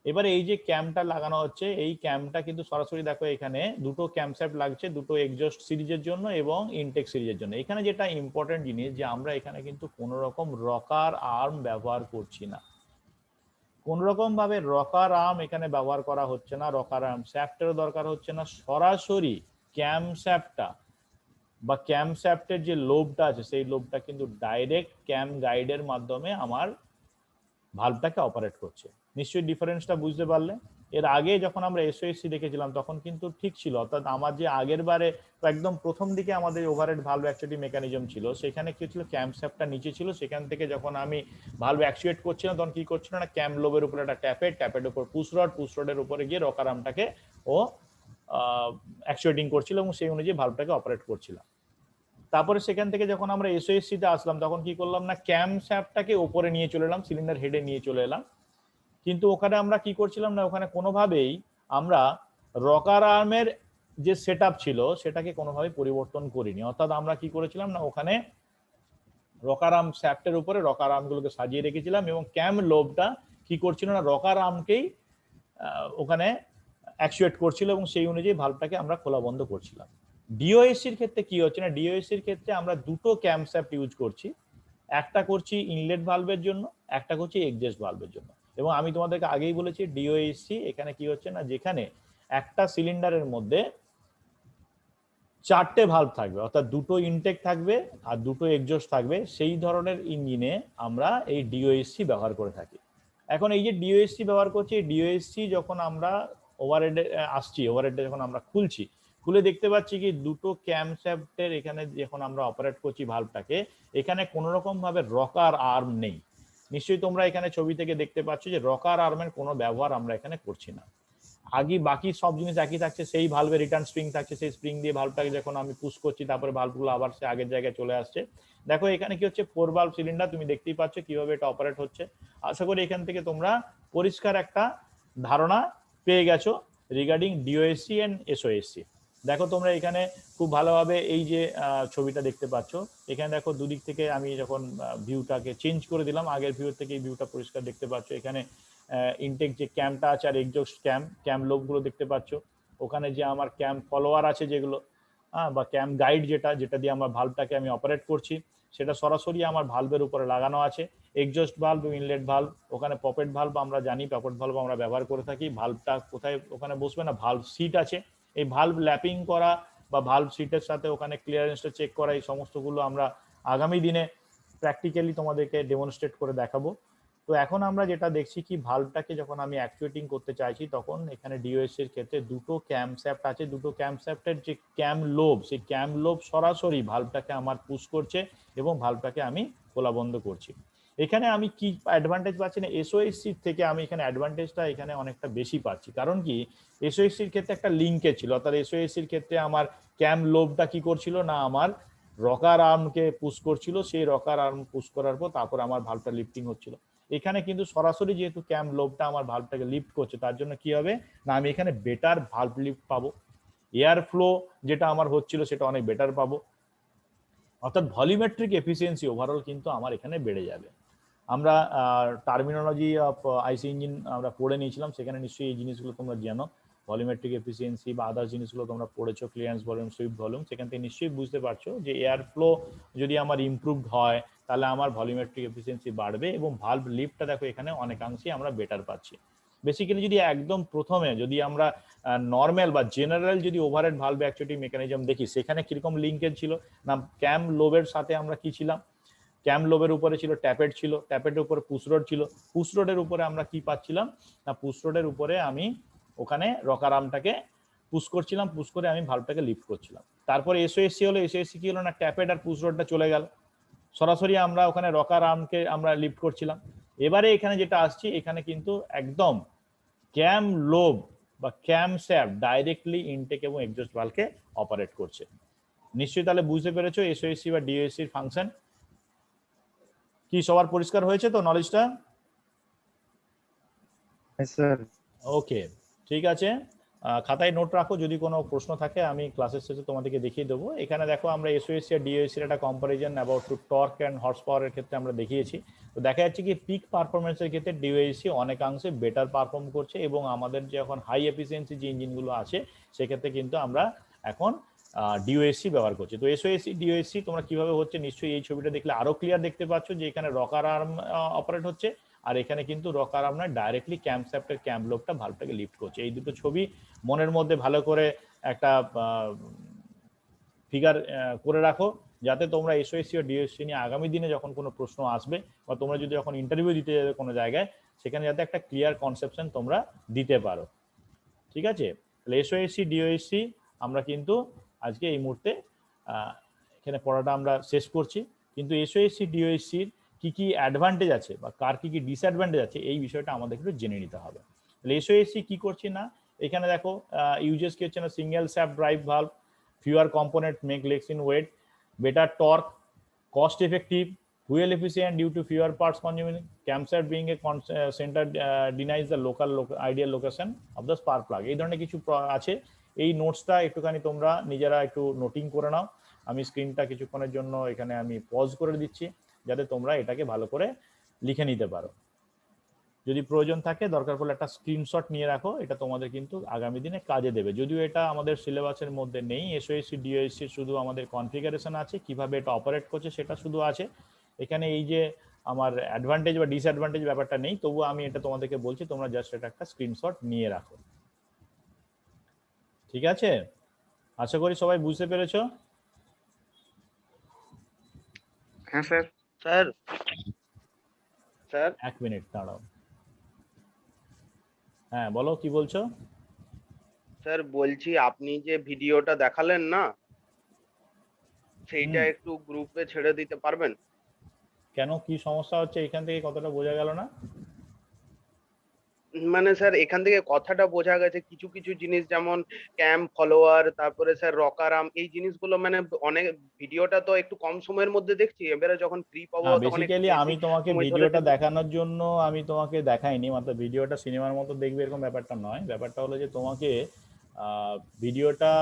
এবারে এই যে ক্যামটা লাগানো হচ্ছে, এই ক্যামটা কিন্তু সরাসরি দেখো এখানে দুটো ক্যাম শ্যাফট লাগছে, দুটো এক্সজস্ট সিরিজের জন্য এবং ইনটেক সিরিজের জন্য। এখানে যেটা ইম্পর্টেন্ট জিনিস যে আমরা এখানে কিন্তু কোনো রকম রকার আর্ম ব্যবহার করছি না, কোন রকম ভাবে রকার আর্ম এখানে ব্যবহার করা হচ্ছে না, রকার আর্ম শ্যাফটেরও দরকার হচ্ছে না। সরাসরি ক্যাম শ্যাফটটা বা ক্যাম শ্যাফটের যে লোবটা আছে সেই লোবটা কিন্তু ডাইরেক্ট ক্যাম গাইডের মাধ্যমে আমার ভালভটাকে অপারেট করছে। নিশ্চয়ই ডিফারেন্সটা বুঝতে পারলে। এর আগে যখন আমরা এসওএসসি দেখেছিলাম তখন কিন্তু ঠিক ছিল, অর্থাৎ আমার যে আগের বারে একদম প্রথম দিকে আমাদের ওভারহেড ভালভ অ্যাকচুয়ালি মেকানিজম ছিল, সেখানে কি ছিল, ক্যাম শ্যাফটটা নিচে ছিল, সেখান থেকে যখন আমি ভালভ অ্যাকচুয়েট করছিলাম তখন কি করছিল না, ক্যাম লোবের উপরে একটা ট্যাপের উপর পুশ রডের উপরে গিয়ে রকার আর্মটাকে ও অ্যাকচুয়েটিং করছিল, এবং সেই অনুযায়ী ভালভটাকে অপারেট করছিলাম। তারপরে সেখান থেকে যখন আমরা এসওএসসি তে আসলাম তখন কি করলাম না, ক্যাম শ্যাফটটাকে উপরে নিয়ে চলে এলাম, সিলিন্ডার হেডে নিয়ে চলে এলাম। কিন্তু ওখানে আমরা কি করছিলাম না, ওখানে কোনোভাবেই আমরা রকার আর্মের যে সেটআপ ছিল সেটাকে কোনোভাবে পরিবর্তন করিনি। অর্থাৎ আমরা কি করেছিলাম না, ওখানে রকার আর্ম শ্যাফটের উপরে রকার আর্মগুলোকে সাজিয়ে রেখেছিলাম, এবং ক্যাম লোবটা কি করছিল না, রকার আর্মকেই ওখানে অ্যাকচুয়েট করছিল, এবং সেই অনুযায়ী ভালভটাকে আমরা খোলা বন্ধ করছিলাম। ডিওএসসির ক্ষেত্রে কি হচ্ছে না, ডিওএসসির ক্ষেত্রে আমরা দুটো ক্যামশ্যাফট ইউজ করছি, একটা করছি ইনলেট ভালভের জন্য, একটা করছি এক্সজস্ট ভালভের জন্য। এবং আমি তোমাদেরকে আগেই বলেছি ডিওএসসি এখানে কি হচ্ছে না, যেখানে একটা সিলিন্ডারের মধ্যে চারটে ভালভ থাকবে, অর্থাৎ দুটো ইনটেক থাকবে আর দুটো এক্সজস্ট থাকবে, সেই ধরনের ইঞ্জিনে আমরা এই ডিওএসসি ব্যবহার করে থাকি। এখন এই যে ডিওএসসি ব্যবহার করছি, এই ডিওএসসি যখন আমরা ওভারহেডে আসছি, ওভারহেডে যখন আমরা খুলছি, খুলে দেখতে পাচ্ছি কি দুটো ক্যামশ্যাফটের এখানে যখন আমরা অপারেট করছি ভালভটাকে, এখানে কোনো রকম ভাবে রকার আর্ম নেই। নিশ্চয়ই তোমরা এখানে ছবি থেকে দেখতে পাচ্ছ যে রকার আর্মের কোনো ব্যবহার আমরা এখানে করছি না। আগে বাকি সব জিনিস একই থাকছে, সেই ভালভে রিটার্ন স্প্রিং থাকছে, সেই স্প্রিং দিয়ে ভালভটাকে যখন আমি পুশ করছি তারপরে ভালভগুলো আবার সে আগের জায়গায় চলে আসছে। দেখো এখানে কি হচ্ছে, 4 ভালভ সিলিন্ডার, তুমি দেখতেই পাচ্ছ কিভাবে এটা অপারেট হচ্ছে। আশা করি এখান থেকে তোমরা পরিষ্কার একটা ধারণা পেয়ে গেছো রিগার্ডিং ডিওএসসি এন্ড এসওএসসি। দেখো তোমরা এখানে খুব ভালোভাবে এই যে ছবিটা দেখতে পাচ্ছ, এখানে দেখো দুদিক থেকে আমি যখন ভিউটাকে চেঞ্জ করে দিলাম, আগের ভিউ থেকে এই ভিউটা পরিষ্কার দেখতে পাচ্ছ। এখানে ইনটেক যে ক্যামটা আছে আর এক্সজস্ট ক্যাম লোবগুলো দেখতে পাচ্ছ। ওখানে যে আমার ক্যাম ফলোয়ার আছে যেগুলো, বা ক্যাম গাইড যেটা দিয়ে আমার ভালভটাকে আমি অপারেট করছি, সেটা সরাসরি আমার ভালভের উপরে লাগানো আছে। এক্সজস্ট ভালভ, ইনলেট ভালভ, ওখানে পকেট ভালভ আমরা জানি, পকেট ভালভ আমরা ব্যবহার করে থাকি। ভালভটা কোথায় ওখানে বসবে না, ভালভ সিট আছে, এই ভালভ ল্যাপিং করা বা ভালভ সিটের সাথে ওখানে ক্লিয়ারেন্সটা চেক করা, এই সমস্তগুলো আমরা আগামী দিনে প্র্যাকটিক্যালি তোমাদেরকে ডেমনস্ট্রেট করে দেখাবো। তো এখন আমরা যেটা দেখছি কি, ভালভটাকে যখন আমি অ্যাকচুয়েটিং করতে চাইছি তখন এখানে ডিওএসসি এর ক্ষেত্রে দুটো ক্যামশ্যাফট আছে, দুটো ক্যামশ্যাফটের যে ক্যাম লোব, সেই ক্যাম লোব সরাসরি ভালভটাকে আমার পুশ করছে এবং ভালভটাকে আমি খোলা বন্ধ করছি। এখানে আমি কি অ্যাডভান্টেজ পাচ্ছি না, এসওএসসি থেকে আমি এখানে অ্যাডভান্টেজটা এখানে অনেকটা বেশি পাচ্ছি। কারণ কি, এসওএসসির ক্ষেত্রে একটা লিঙ্কেজ ছিল, অর্থাৎ এসওএসসির ক্ষেত্রে আমার ক্যাম লোবটা কি করছিল না, আমার রকার আর্মকে পুশ করছিল, সেই রকার আর্ম পুশ করার পর তারপর আমার ভালভটা লিফটিং হচ্ছিল। এখানে কিন্তু সরাসরি যেহেতু ক্যাম লোবটা আমার ভালভটাকে লিফট করছে, তার জন্য কি হবে না, আমি এখানে বেটার ভালভ লিফট পাবো, এয়ার ফ্লো যেটা আমার হচ্ছিল সেটা অনেক বেটার পাবো, অর্থাৎ ভলিউমেট্রিক এফিসিয়েন্সি ওভারঅল কিন্তু আমার এখানে বেড়ে যাবে। আমরা টার্মিনোলজি অফ আইসি ইঞ্জিন আমরা পড়ে নিয়েছিলাম, সেখানে নিশ্চয়ই এই জিনিসগুলো তোমরা জানো, ভলিউমেট্রিক এফিসিয়েন্সি বা আদার্স জিনিসগুলো তোমরা পড়েছো, ক্লিয়ারেন্স ভলিউম, সুইপ ভলিউম, সেখান থেকে নিশ্চয়ই বুঝতে পারছো যে এয়ার ফ্লো যদি আমার ইমপ্রুভড হয় তাহলে আমার ভলিউমেট্রিক এফিসিয়েন্সি বাড়বে এবং ভালভ লিফটটা দেখো এখানে অনেকাংশেই আমরা বেটার পাচ্ছি। বেসিক্যালি যদি একদম প্রথমে যদি আমরা নর্মাল বা জেনারেল যদি ওভারহেড ভালভ অ্যাকচুয়েটিং মেকানিজম দেখি, সেখানে কিরকম লিঙ্কেজ ছিল না, ক্যাম লোবের সাথে আমরা কি ছিলাম, ক্যাম লোবের উপরে ছিল ট্যাপেট, ছিল ট্যাপেটের উপরে পুশ রড ছিল, পুশ রডের উপরে আমরা কি পাচ্ছিলাম না, পুশ রডের উপরে আমি ওখানে রকার আর্মটাকে পুশ করছিলাম, পুশ করে আমি ভালভটাকে লিফট করছিলাম। তারপরে এসওএসসি হলো, এসওএসসি কি হলো না, ট্যাপেট আর পুশ রডটা চলে গেল, সরাসরি আমরা ওখানে রকার আর্মকে আমরা লিফট করছিলাম। এবারে এখানে যেটা আসছি, এখানে কিন্তু একদম ক্যাম লোব বা ক্যাম শ্যাফট ডাইরেক্টলি ইনটেক এবং এক্সজস্ট ভালভকে অপারেট করছে। নিশ্চয়ই তাহলে বুঝতে পেরেছো এসওএসসি বা ডিওএসসির ফাংশন কি, সবার পরিষ্কার হয়েছে তো নলেজটা? ওকে, ঠিক আছে, খাতায় নোট রাখো, যদি কোনো প্রশ্ন থাকে আমি ক্লাসের শেষে তোমাদেরকে দেখিয়ে দেবো। এখানে দেখো আমরা এসওএসসি আর ডিওএসসির একটা comparison about to torque and horse পাওয়ারের ক্ষেত্রে আমরা দেখিয়েছি। তো দেখা যাচ্ছে কি পিক পারফরমেন্সের ক্ষেত্রে ডিওএসসি অনেকাংশে বেটার পারফর্ম করছে এবং আমাদের যে এখন হাই এফিসিয়েন্সি যে ইঞ্জিনগুলো আছে সেক্ষেত্রে কিন্তু আমরা এখন ডিওএসসি ব্যবহার করছি। তো এসওএসসি ডিওএসসি তোমরা কিভাবে হচ্ছে নিশ্চয়ই এই ছবিটা দেখলে আরো ক্লিয়ার দেখতে পাচ্ছ যে এখানে রকার আর্ম অপারেট হচ্ছে আর এখানে কিন্তু রকার আর্ম নয়, ডাইরেক্টলি ক্যামশ্যাফটের ক্যাম লোবটা ভালভটাকে লিফট করছে। এই দুটো ছবি মনের মধ্যে ভালো করে একটা ফিগার করে রাখো, যাতে তোমরা এসওএসসি ও ডিওএসসি নিয়ে আগামী দিনে যখন কোনো প্রশ্ন আসবে বা তোমরা যদি যখন ইন্টারভিউ দিতে যাবে কোনো জায়গায়, সেখানে যাতে একটা ক্লিয়ার কনসেপশন তোমরা দিতে পারো। ঠিক আছে, তাহলে এসওএসসি ডিওএসসি আমরা কিন্তু আজকে এই মুহূর্তে এখানে পড়াটা আমরা শেষ করছি। কিন্তু এসওএসসি ডিওএসসির কি কি অ্যাডভান্টেজ আছে বা কার কি কি ডিসঅ্যাডভান্টেজ আছে এই বিষয়টা আমাদের একটু জেনে নিতে হবে। তাহলে এসওএসসি কি করছি না, এখানে দেখো ইউজেস কি হচ্ছে না, single shaft drive valve, fewer components make less in weight, better torque, cost effective, fuel efficient due to fewer parts consuming, camshaft being a center denies the local ideal location of the spark plug। এই ধরনের কিছু আছে, এই নোটসটা একটুখানি তোমরা নিজেরা একটু নোটিং করে নাও। আমি স্ক্রিনটা কিছুক্ষণের জন্য এখানে আমি পজ করে দিচ্ছি যাতে তোমরা এটাকে ভালো করে লিখে নিতে পারো। যদি প্রয়োজন থাকে দরকার পড়লে একটা স্ক্রিনশট নিয়ে রাখো, এটা তোমাদের কিন্তু আগামী দিনে কাজে দেবে। যদিও এটা আমাদের সিলেবাসের মধ্যে নেই, এসওএসসি ডিওএসসি শুধু আমাদের কনফিগারেশন আছে, কিভাবে এটা অপারেট করছে সেটা শুধু আছে। এখানে এই যে আমার অ্যাডভান্টেজ বা ডিসঅ্যাডভান্টেজ ব্যাপারটা নেই, তবুও আমি এটা তোমাদেরকে বলছি, তোমরা জাস্ট এটা একটা স্ক্রিনশট নিয়ে রাখো। ঠিক আছে, আশা করি সবাই বুঝতে পেরেছো। হ্যাঁ স্যার। স্যার স্যার এক মিনিট দাঁড়াও। হ্যাঁ বলো, কি বলছো? স্যার বলছি আপনি যে ভিডিওটা দেখালেন না, সেইটা হুম, একটু গ্রুপে ছেড়ে দিতে পারবেন? কেন, কি সমস্যা হচ্ছে এখান থেকে কতটা বোঝা গেল না? মানে স্যার এখান থেকে কথাটা বোঝা গেছে কিছু কিছু জিনিস, যেমন ক্যাম্প ফলোয়ার, তারপরে স্যার রকারাম, এই জিনিসগুলো মানে অনেক, ভিডিওটা তো একটু কম সময়ের মধ্যে দেখছি, এবারে যখন ফ্রি পাবো না, তখন একটু বেসিক্যালি বেশি আমি তোমাকে সময় ধরে ভিডিওটা দেখবো। দেখানোর জন্য আমি তোমাকে দেখাইনি, মাত্র ভিডিওটা সিনেমার মতো দেখবে এরকম ব্যাপারটা নয়। ব্যাপারটা হলো যে তোমাকে ভিডিওটা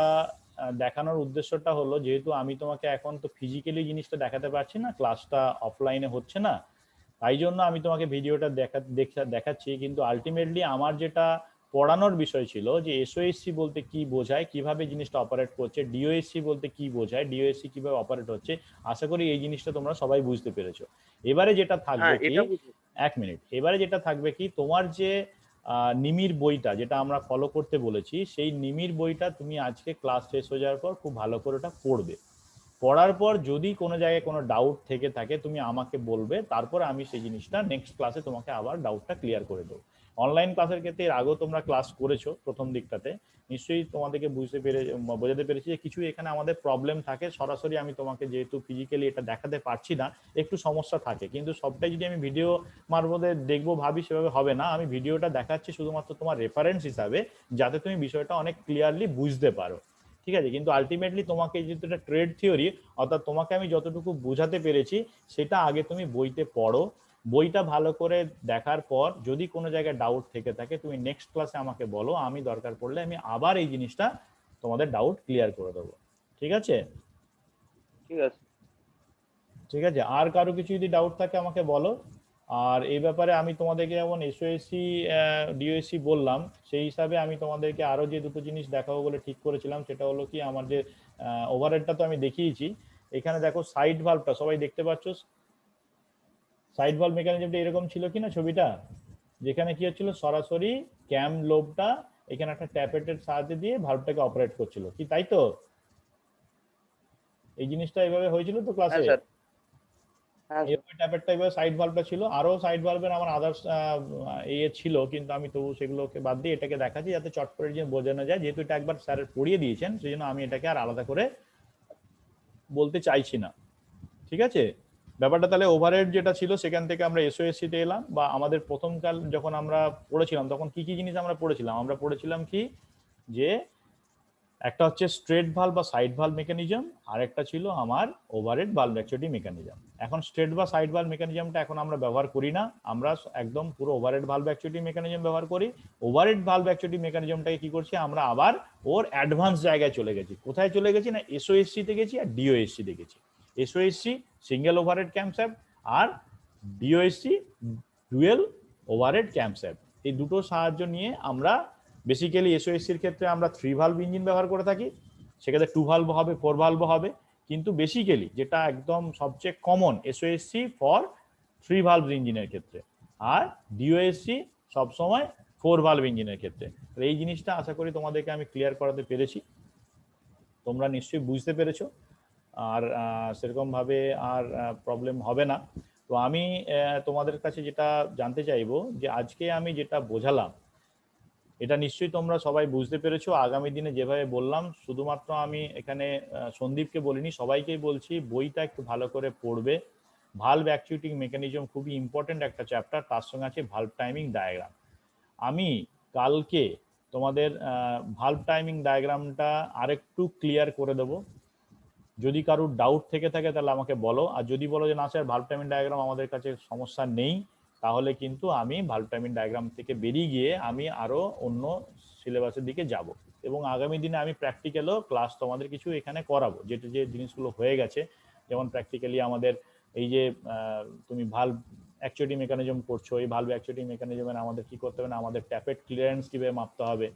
দেখানোর উদ্দেশ্যটা হলো, যেহেতু আমি তোমাকে এখন তো ফিজিক্যালি জিনিসটা দেখাতে পারছি না, ক্লাসটা অফলাইনে হচ্ছে না, তাই জন্য আমি তোমাকে ভিডিওটা দেখাচ্ছি। কিন্তু আলটিমেটলি আমার যেটা পড়ানোর বিষয় ছিল যে এসওএসসি বলতে কি বোঝায়, কিভাবে জিনিসটা অপারেট করছে, ডিওএসসি বলতে কি বোঝায়, ডিওএসসি কিভাবে অপারেট হচ্ছে, আশা করি এই জিনিসটা তোমরা সবাই বুঝতে পেরেছো। এবারে যেটা থাকবে হ্যাঁ কি, এটা বুঝি। এক মিনিট, এবারে যেটা থাকবে কি, তোমার যে নিমির বইটা যেটা আমরা ফলো করতে বলেছি, সেই নিমির বইটা তুমি আজকে ক্লাস শেষ হয়ে যাওয়ার পর খুব ভালো করে ওটা পড়বে। পড়ার পর যদি কোনো জায়গায় কোনো ডাউট থেকে থাকে তুমি আমাকে বলবে, তারপর আমি সেই জিনিসটা নেক্সট ক্লাসে তোমাকে আবার ডাউটটা ক্লিয়ার করে দেবো। অনলাইন ক্লাসের ক্ষেত্রে এর আগেও তোমরা ক্লাস করেছো প্রথম দিকটাতে, নিশ্চয়ই তোমাদেরকে বোঝাতে পেরেছি যে কিছু এখানে আমাদের প্রবলেম থাকে। সরাসরি আমি তোমাকে যেহেতু ফিজিক্যালি এটা দেখাতে পারছি না, একটু সমস্যা থাকে, কিন্তু সবটাই যদি আমি ভিডিও মারফতে দেখবো ভাবি সেভাবে হবে না। আমি ভিডিওটা দেখাচ্ছি শুধুমাত্র তোমার রেফারেন্স হিসাবে, যাতে তুমি বিষয়টা অনেক ক্লিয়ারলি বুঝতে পারো। ঠিক আছে, কিন্তু আলটিমেটলি তোমাকে যেহেতু এটা ট্রেড থিওরি, অর্থাৎ তোমাকে আমি যতটুকু বোঝাতে পেরেছি সেটা আগে তুমি বইতে পড়ো। বইটা ভালো করে দেখার পর যদি কোনো জায়গায় ডাউট থেকে থাকে তুমি নেক্সট ক্লাসে আমাকে বলো, আমি দরকার পড়লে আমি আবার এই জিনিসটা তোমাদের ডাউট ক্লিয়ার করে দেবো। ঠিক আছে? ঠিক আছে। ঠিক আছে, আর কারো কিছু যদি ডাউট থাকে আমাকে বলো। আর এই ব্যাপারে আমি তোমাদেরকে যেমন এসওএসসি ডিওএসসি বললাম, সেই হিসাবে আমি তোমাদেরকে আরো যে দুটো জিনিস দেখাবো বলে ঠিক করেছিলাম, সেটা হলো কি, আমার যে ওভারহেডটা তো আমি দেখিয়েছি, এখানে দেখো সাইড ভালভটা সবাই দেখতে পাচ্ছ, সাইড ভালভ মেকানিজমটা এরকম ছিল কিনা ছবিটা, যেখানে কি হচ্ছিল, সরাসরি ক্যাম লোবটা এখানে একটা ট্যাপেটের সাহায্যে দিয়ে ভালভটাকে অপারেট করছিল, কি তাই তো? এই জিনিসটা এইভাবে হয়েছিল তো হ্যাঁ ক্লাসে? স্যার। হ্যাঁ স্যার। এইভাবে ট্যাপেরটা এইভাবে সাইড ভালভটা ছিল, আরো সাইড ভালভের আমার আদার্স ছিল, কিন্তু আমি তবু সেগুলোকে বাদ দিয়ে এটাকে দেখাচ্ছি যাতে চট করে যে বোঝানো যায়, যেহেতু এটা একবার স্যার পড়িয়ে দিয়েছেন সেই জন্য আমি এটাকে আর আলাদা করে বলতে চাইছি না। ঠিক আছে, ব্যাপারটা তাহলে ওভারহেড যেটা ছিল সেখান থেকে আমরা এসওএসসি তে এলাম, বা আমাদের প্রথম কাল যখন আমরা পড়েছিলাম তখন কি কি জিনিস আমরা পড়েছিলাম, আমরা পড়েছিলাম কি, যে একটা হচ্ছে স্ট্রেট ভালভ বা সাইড ভালভ মেকানিজম, আর একটা ছিল আমার ওভারহেড ভালভ অ্যাকচুয়েটিং মেকানিজম। এখন স্ট্রেট বা সাইড ভালভ মেকানিজমটা এখন আমরা ব্যবহার করি না, আমরা একদম পুরো ওভারহেড ভালভ অ্যাকচুয়েটিং মেকানিজম ব্যবহার করি। ওভারহেড ভালভ অ্যাকচুয়েটিং মেকানিজমটাকে কি করছি আমরা, আবার ওর অ্যাডভান্স জায়গায় চলে গেছি। কোথায় চলে গেছি না, এসওএসসি তে গেছি আর ডিওএসসি তে গেছি। এসওএসসি সিঙ্গেল ওভারহেড ক্যাম্পস্যাপ, আর ডিওএসসি ডুয়েল ওভারহেড ক্যাম্পস্যাপ, এই দুটো সাহায্য নিয়ে আমরা বেসিক্যালি এসওএসসির ক্ষেত্রে আমরা 3 ভালভ ইঞ্জিন ব্যবহার করে থাকি, সেক্ষেত্রে 2 ভালভ হবে, 4 ভালভ হবে, কিন্তু বেসিক্যালি যেটা একদম সবচেয়ে কমন, এসওএসসি ফর 3 ভালভ ইঞ্জিনের ক্ষেত্রে, আর ডিওএসসি সবসময় 4 ভালভ ইঞ্জিনের ক্ষেত্রে। এই জিনিসটা আশা করি তোমাদেরকে আমি ক্লিয়ার করাতে পেরেছি, তোমরা নিশ্চয়ই বুঝতে পেরেছো, আর সেরকম ভাবে আর প্রবলেম হবে না। তো আমি তোমাদের কাছে যেটা জানতে চাইবো, যে আজকে আমি যেটা বোঝালাম এটা নিশ্চয়ই তোমরা সবাই বুঝতে পেরেছো। আগামী দিনে যেভাবে বললাম, শুধুমাত্র আমি এখানে সন্দীপকে বলিনি, সবাইকেই বলছি বইটা একটু ভালো করে পড়বে। ভালভ অ্যাকচুয়েটিং মেকানিজম খুবই ইম্পর্টেন্ট একটা চ্যাপ্টার, তার সঙ্গে আছে ভালভ টাইমিং ডায়াগ্রাম। আমি কালকে তোমাদের ভালভ টাইমিং ডায়াগ্রামটা আরেকটু ক্লিয়ার করে দেবো। যদি কারোর ডাউট থেকে থাকে তাহলে আমাকে বলো, আর যদি বলো যে না স্যার ভালভ টাইমিং ডায়াগ্রাম আমাদের কাছে সমস্যা নেই, তাহলে কিন্তু আমি ভালভ টাইমিং ডায়াগ্রাম থেকে বেরিয়ে গিয়ে আমি আরো অন্য সিলেবাসের দিকে যাব, এবং আগামী দিনে আমি প্র্যাকটিক্যালও ক্লাস তোমাদের কিছু এখানে করাবো, যেটা যে জিনিসগুলো হয়ে গেছে, যেমন প্র্যাকটিক্যালি আমাদের এই যে তুমি ভালভ অ্যাকচুয়েটিং মেকানিজম করছো, এই ভালভ অ্যাকচুয়েটিং মেকানিজমের আমাদের কি করতে হবে না, আমাদের ট্যাপের ক্লিয়ারেন্স কিভাবে মাপতে হবে,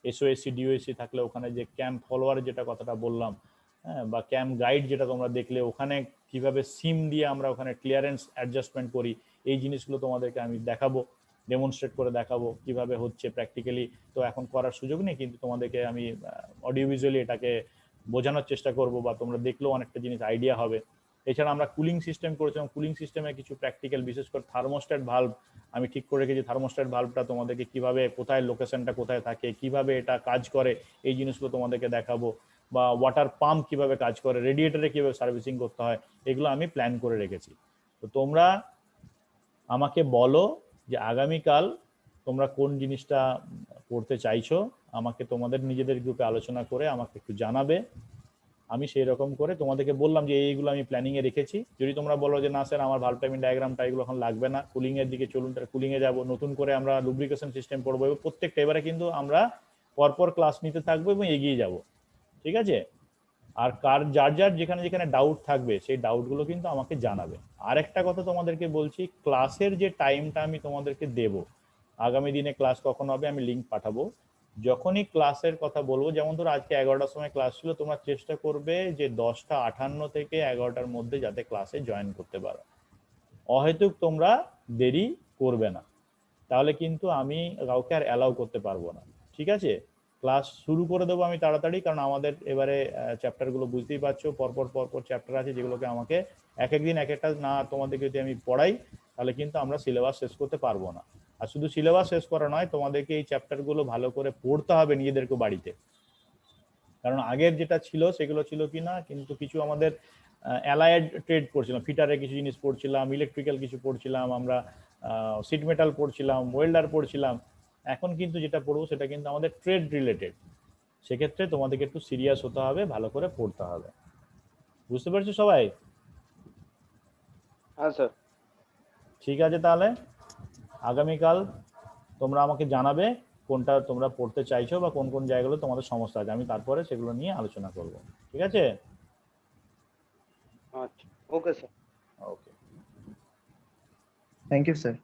এসওএসসি ডিওএসসি থাকলে ওখানে যে ক্যাম্প ফলোয়ার যেটা কথাটা বললাম, হ্যাঁ, বা ক্যাম্প গাইড যেটা তোমরা দেখলে, ওখানে কিভাবে সিম দিয়ে আমরা ওখানে ক্লিয়ারেন্স অ্যাডজাস্টমেন্ট করি, এই জিনিসগুলো তোমাদেরকে আমি দেখাবো, ডেমনস্ট্রেট করে দেখাবো কিভাবে হচ্ছে প্র্যাকটিক্যালি। তো এখন করার সুযোগ নেই, কিন্তু তোমাদেরকে আমি অডিও ভিজুয়ালি এটাকে বোঝানোর চেষ্টা করব, বা তোমরা দেখলেও অনেকটা জিনিস আইডিয়া হবে। এছাড়া আমরা কুলিং সিস্টেম করেছিলাম, কুলিং সিস্টেমে কিছু প্র্যাকটিক্যাল, বিশেষ করে থার্মোস্ট্যাট ভালভ আমি ঠিক করে রেখেছি। থার্মোস্ট্যাট ভালভটা তোমাদেরকে কিভাবে, কোথায় লোকেশনটা কোথায় থাকে, কিভাবে এটা কাজ করে, এই জিনিসগুলো তোমাদেরকে দেখাবো। বা ওয়াটার পাম্প কিভাবে কাজ করে, রেডিয়েটরে কিভাবে সার্ভিসিং করতে হয়, এগুলো আমি প্ল্যান করে রেখেছি। তো তোমরা আমাকে বলো যে আগামীকাল তোমরা কোন জিনিসটা পড়তে চাইছো, আমাকে তোমাদের নিজেদের গ্রুপে আলোচনা করে আমাকে একটু জানাবে। আমি সেই রকম করে তোমাদেরকে বললাম যে এইগুলো আমি প্ল্যানিংয়ে রেখেছি। যদি তোমরা বলো যে না স্যার আমার ভালভ টাইমিং ডায়াগ্রামটা এগুলো এখন লাগবে না, কুলিংয়ের দিকে চলুন, তাহলে কুলিংয়ে যাবো, নতুন করে আমরা লুব্রিকেশন সিস্টেম পড়বো, এবং প্রত্যেকটা এবারে কিন্তু আমরা পরপর ক্লাস নিতে থাকবো এবং এগিয়ে যাব, ঠিক আছে? আর যার যার যেখানে যেখানে ডাউট থাকবে সেই ডাউটগুলো কিন্তু আমাকে জানাবে। আর একটা কথা তোমাদেরকে বলছি, ক্লাসের যে টাইমটা আমি তোমাদেরকে দেব, আগামী দিনে ক্লাস কখন হবে আমি লিঙ্ক পাঠাবো। যখনই ক্লাসের কথা বলবো, যেমন ধরো আজকে 11টার সময় ক্লাস ছিল, তোমরা চেষ্টা করবে যে 10:58 থেকে 11টার মধ্যে যাতে ক্লাসে জয়েন করতে পারো। অহেতুক তোমরা দেরি করবে না, তাহলে কিন্তু আমি কাউকে আর অ্যালাউ করতে পারবো না, ঠিক আছে? ক্লাস শুরু করে দেবো আমি তাড়াতাড়ি, কারণ আমাদের এবারে চ্যাপ্টারগুলো বুঝতেই পারছো, পরপর পরপর চ্যাপ্টার আছে, যেগুলোকে আমাকে এক একদিন এক একটা না তোমাদেরকে যদি আমি পড়াই, তাহলে কিন্তু আমরা সিলেবাস শেষ করতে পারবো না। আর শুধু সিলেবাস শেষ করা নয়, তোমাদেরকে এই চ্যাপ্টারগুলো ভালো করে পড়তে হবে নিজেদেরকে বাড়িতে। কারণ আগের যেটা ছিল সেগুলো ছিল কি না, কিন্তু কিছু আমাদের অ্যালায়েড ট্রেড পড়ছিলাম, ফিটারের কিছু জিনিস পড়ছিলাম, ইলেকট্রিক্যাল কিছু পড়ছিলাম আমরা, সিট মেটাল পড়ছিলাম, ওয়েল্ডার পড়ছিলাম। এখন কিন্তু যেটা পড়বো সেটা কিন্তু আমাদের ট্রেড রিলেটেড। সেক্ষেত্রে তোমাদেরকে একটু সিরিয়াস হতে হবে, ভালো করে পড়তে হবে। বুঝতে পারছো সবাই? হ্যাঁ স্যার। ঠিক আছে, তাহলে আগামীকাল তোমরা আমাকে জানাবে কোনটা তোমরা পড়তে চাইছো বা কোন কোন জায়গাগুলো তোমাদের সমস্যা আছে, আমি তারপরে সেগুলো নিয়ে আলোচনা করব, ঠিক আছে? আচ্ছা, okay sir. Okay. Thank you sir.